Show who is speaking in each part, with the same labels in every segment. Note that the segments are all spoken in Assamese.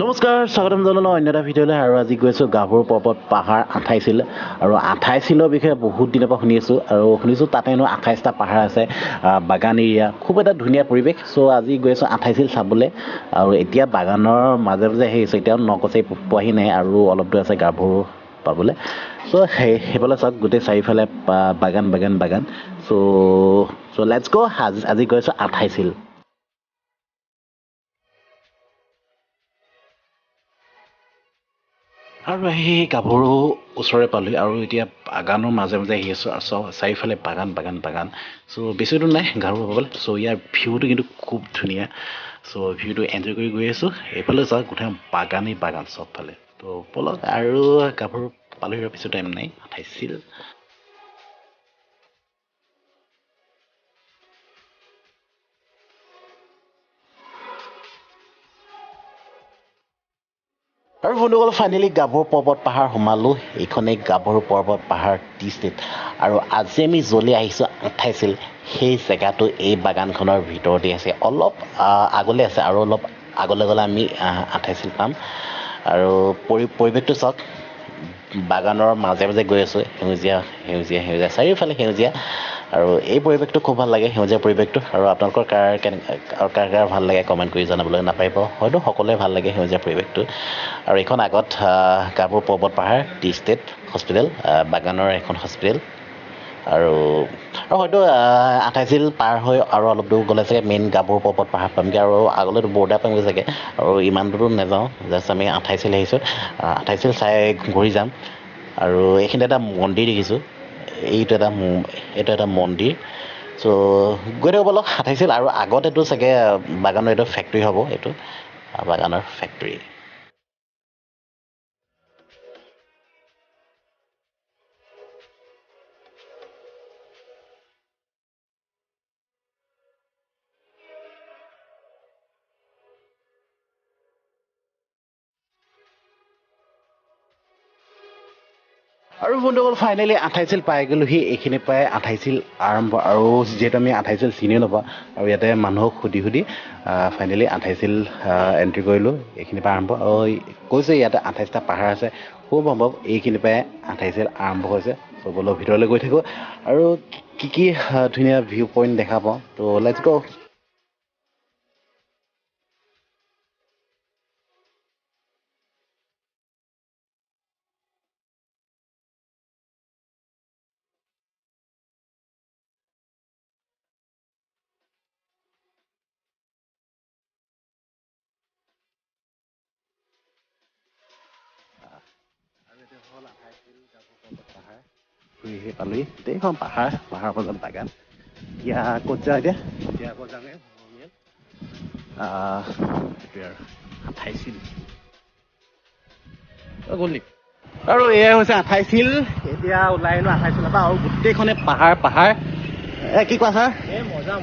Speaker 1: নমস্কাৰ স্বাগতম জনালোঁ অন্য এটা ভিডিঅ'লৈ আৰু আজি গৈছোঁ গাভৰু পৰ্বত পাহাৰ 28 আৰু 28 বিষয়ে বহুত দিনৰ পৰা শুনি আছোঁ আৰু শুনিছোঁ তাতে হেনো 28টা পাহাৰ আছে বাগান এৰিয়া খুব এটা ধুনীয়া পৰিৱেশ চ' আজি গৈ আছোঁ 28 চাবলৈ আৰু এতিয়া বাগানৰ মাজে মাজে আহি আছোঁ এতিয়া নকচেই পোৱাহি নাই আৰু অলপ দূৰ আছে গাভৰু পাবলৈ চ' সেইফালে চাওক গোটেই চাৰিওফালে বাগান চ' লেটছ গ' আজি গৈ আছোঁ 28 আৰু সেই গাভৰু ওচৰে পালোঁ আৰু এতিয়া বাগানৰ মাজে মাজে আহি আছোঁ আৰু চাৰিওফালে বাগান চ' বেছি দূৰ নাই গাভৰু পাবলৈ চ' ইয়াৰ ভিউটো কিন্তু খুব ধুনীয়া চ' ভিউটো এনজয় কৰি গৈ আছোঁ এইফালে চাওক গোটেই বাগান চবফালে ত' ব'লক আৰু গাভৰু পালোহি বেছি টাইম নাই 28 আৰু বন্ধুসকল ফাইনেলি গাভৰু পৰ্বত পাহাৰ সোমালোঁ এইখনেই গাভৰু পৰ্বত পাহাৰ টি ষ্টেট আৰু আজি আমি জ্বলি আহিছোঁ 28 সেই জেগাটো এই বাগানখনৰ ভিতৰতে আছে অলপ আগলৈ আছে আৰু অলপ আগলৈ গ'লে আমি 28 পাম আৰু পৰিৱেশটো চাওক বাগানৰ মাজে মাজে গৈ আছোঁ সেউজীয়া চাৰিওফালে সেউজীয়া আৰু এই পৰিৱেশটো খুব ভাল লাগে সেউজীয়া পৰিৱেশটো আৰু আপোনালোকৰ কাৰ ভাল লাগে কমেণ্ট কৰি জনাবলৈ নাপাৰিব হয়তো সকলোৱে ভাল লাগে সেউজীয়া পৰিৱেশটো আৰু এইখন আগত গাভৰু পৰ্বত পাহাৰ টি ষ্টেট হস্পিটেল বাগানৰ এখন হস্পিটেল আৰু হয়তো 28 পাৰ হৈ আৰু অলপ দূৰ গ'লে চাগে মেইন গাভৰু পৰ্বত পাহাৰ পামগৈ আৰু আগলৈতো বৰ্ডাৰ পামগৈ চাগে আৰু ইমান দূৰো নাযাওঁ জাষ্ট আমি 28 আহিছোঁ 28 চাই ঘূৰি যাম আৰু এইখিনিতে এটা মন্দিৰ দেখিছোঁ এইটো এটা মন্দিৰ চ' গৈ থাকোঁ ব'লক 28 আৰু আগতেতো চাগে বাগানৰ এইটো ফেক্টৰী হ'ব এইটো বাগানৰ ফেক্টৰী আৰু বন্ধুসকল ফাইনেলি 28 পাই গ'লোহি এইখিনি পাই 28 আৰম্ভ আৰু যিহেতু আমি 28 চিনিও নাপাওঁ আৰু ইয়াতে মানুহক সুধি ফাইনেলি 28 এণ্ট্ৰি কৰিলোঁ এইখিনি পৰা আৰম্ভ আৰু কৈছে ইয়াতে 28টা পাহাৰ আছে খুব সম্ভৱ এইখিনি পৰাই 28 আৰম্ভ হৈছে চবলৈ ভিতৰলৈ গৈ থাকোঁ আৰু কি ধুনীয়া ভিউ পইণ্ট দেখা পাওঁ ত' লেটছ গ' পাহাৰ ফুৰি পালোহি গোটেইখন পাহাৰৰ মাজত বাগান এতিয়া ক'ত যাওঁ এতিয়া ক'ত যাওঁগে সেইটোৱে আৰু 28 গ'লি আৰু এয়াই হৈছে 28 এতিয়া ওলাই আহিলোঁ 28 পৰা আৰু গোটেইখনে পাহাৰ কি কোৱা ছাৰ
Speaker 2: মজা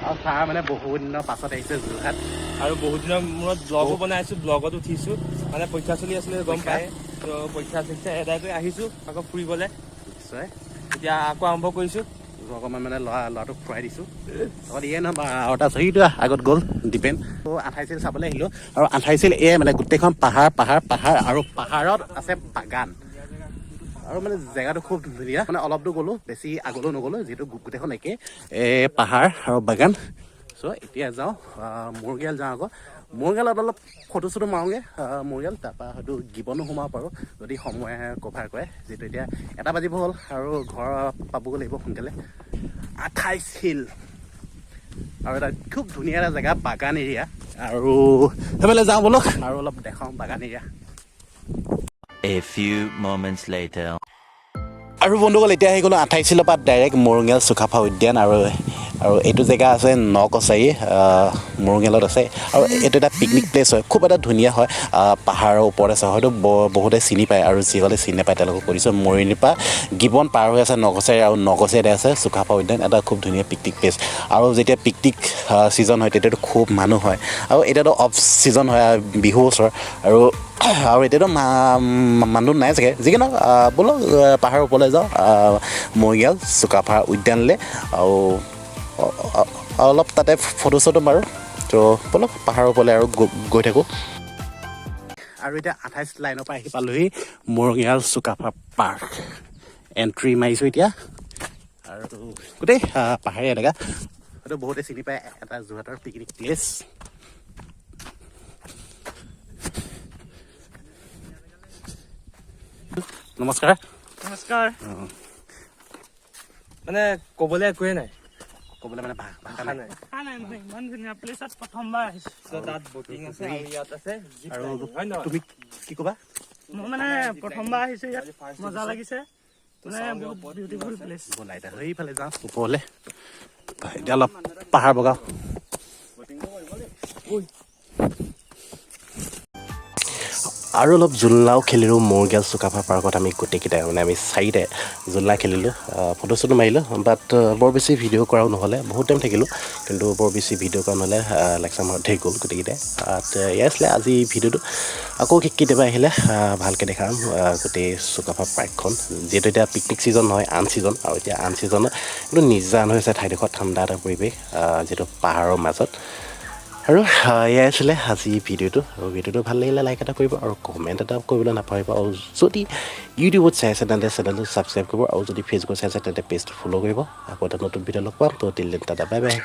Speaker 1: আৰু ছাৰ মানে বহুত দিনৰ পাছত আহিছে যোৰহাট
Speaker 2: আৰু বহুত দিনৰ মূৰত ব্লগো বনাইছো ব্লগত উঠিছো মানে পৰীক্ষা চলি আছিলে গম পায় তো পৰীক্ষা চৰীক্ষা এদায় কৰি আহিছো আকৌ ফুৰিবলৈ
Speaker 1: নিশ্চয়
Speaker 2: এতিয়া আকৌ আৰম্ভ কৰিছো
Speaker 1: অকণমান মানে ল'ৰাটোক খুৱাই দিছোঁ লগত ইয়ে নহয় আৰু এটা সেইটো আগত গ'ল ডিপেণ্ড ত' 28 চাবলৈ আহিলোঁ আৰু 28 এয়াই মানে গোটেইখন পাহাৰ আৰু পাহাৰত আছে বাগান আৰু মানে জেগাটো খুব ধুনীয়া মানে অলপ দূৰ গ'লোঁ বেছি আগলৈও নগ'লোঁ যিহেতু গোটেইখন একে পাহাৰ আৰু বাগান চ' এতিয়া যাওঁ মূৰ্গেল যাওঁ আকৌ মূৰ্গেলত অলপ ফটো চটো মাৰোঁগৈ মূৰ্গেল তাৰপৰা হয়তো গিবনো সোমাব পাৰোঁ যদি সময় কভাৰ কৰে যিহেতু এতিয়া 1 বাজিব হ'ল আৰু ঘৰ পাবগৈ লাগিব সোনকালে 28 আৰু এটা খুব ধুনীয়া এটা জেগা বাগান এৰিয়া আৰু সেইফালে যাওঁ বোলো আৰু অলপ দেখাওঁ বাগান area
Speaker 3: A few moments later.
Speaker 1: আৰু বন্ধুসকল এতিয়া আহি গ'লোঁ 28 পৰা ডাইৰেক্ট মৰুঙেল চুকাফা উদ্যান আৰু এইটো জেগা আছে নকছাৰী মৰুঙেলত আছে আৰু এইটো এটা পিকনিক প্লেচ হয় খুব এটা ধুনীয়া হয় পাহাৰৰ ওপৰত আছে হয়তো বহুতে চিনি পায় আৰু যিসকলে চিনি নাপায় তেওঁলোকক কৈ দিছোঁ মৰিয়নিৰ পৰা গিবন পাৰ হৈ আছে নকছাৰী আৰু নকছাৰীতে আছে চুকাফা উদ্যান এটা খুব ধুনীয়া পিকনিক প্লেচ আৰু যেতিয়া পিকনিক ছিজন হয় তেতিয়াতো খুব মানুহ হয় আৰু এতিয়াতো অফ ছিজন হয় বিহু ওচৰ আৰু এতিয়াতো মানুহ নাই চাগে যিকি নহওক বোলো পাহাৰৰ ওপৰলৈ যাওঁ মৰিগাঁও চুকাফা উদ্যানলৈ আৰু অলপ তাতে ফটো চটো মাৰোঁ ত' ব'লক পাহাৰৰ ওপৰলৈ আৰু গৈ থাকোঁ আৰু এতিয়া 28 লাইনৰ পৰা আহি পালোহি মৰঙিয়াল চুকাফা পাৰ্ক এণ্ট্ৰি মাৰিছোঁ এতিয়া আৰু গোটেই পাহাৰীয়া এলেকা হয়তো বহুতে চিনি পায় এটা যোৰহাটৰ পিকনিক প্লেচ নমস্কাৰ
Speaker 2: নমস্কাৰ মানে ক'বলৈ একোৱে নাই
Speaker 1: ক'বলৈ মানে ভাষা নাই
Speaker 2: ইমান ধুনীয়া প্লেচত প্ৰথমবাৰ আহিছোঁ তাত বটিং আছে আৰু ইয়াত আছে
Speaker 1: আৰু তুমি কি ক'বা
Speaker 4: মই মানে প্ৰথমবাৰ আহিছো ইয়াত মজা লাগিছে মানে বহুত বিউটিফুল প্লেচ
Speaker 1: ব'লা এতিয়া সেইফালে যাওঁ ওপৰলৈ এতিয়া অলপ পাহাৰ বগাওঁ আৰু অলপ জোলনাও খেলিলোঁ মৰঙিয়াল চুকাফা পাৰ্কত আমি গোটেইকেইটাই মানে আমি চাৰিটাই জোলনা খেলিলোঁ ফটো চটো মাৰিলোঁ বাট বৰ বেছি ভিডিঅ' কৰাও নহ'লে বহুত টাইম থাকিলোঁ কিন্তু বৰ বেছি ভিডিঅ' কৰা নহ'লে লেকচাৰ মাৰত ধেৰ গ'ল গোটেইকেইটাই এয়াই আছিলে আজি ভিডিঅ'টো আকৌ কেতিয়াবা আহিলে ভালকৈ দেখাম গোটেই চুকাফা পাৰ্কখন যিহেতু এতিয়া পিকনিক ছিজন নহয় আন ছিজন আৰু এতিয়া আন ছিজনত কিন্তু নিজান হৈ আছে ঠাইডোখৰ ঠাণ্ডা এটা পৰিৱেশ যিহেতু পাহাৰৰ মাজত আৰু এয়াই আছিলে আজি ভিডিঅ'টো ভাল লাগিলে লাইক এটা কৰিব আৰু কমেণ্ট এটা কৰিবলৈ নাপাহৰিব আৰু যদি ইউটিউবত চাই আছে তেন্তে চেনেলটো ছাবস্ক্ৰাইব কৰিব আৰু যদি ফেচবুকত চাই আছে তেন্তে পেজটো ফ'ল' কৰিব আকৌ এটা নতুন ভিডিঅ' লগ পাম তো till then tata bye bye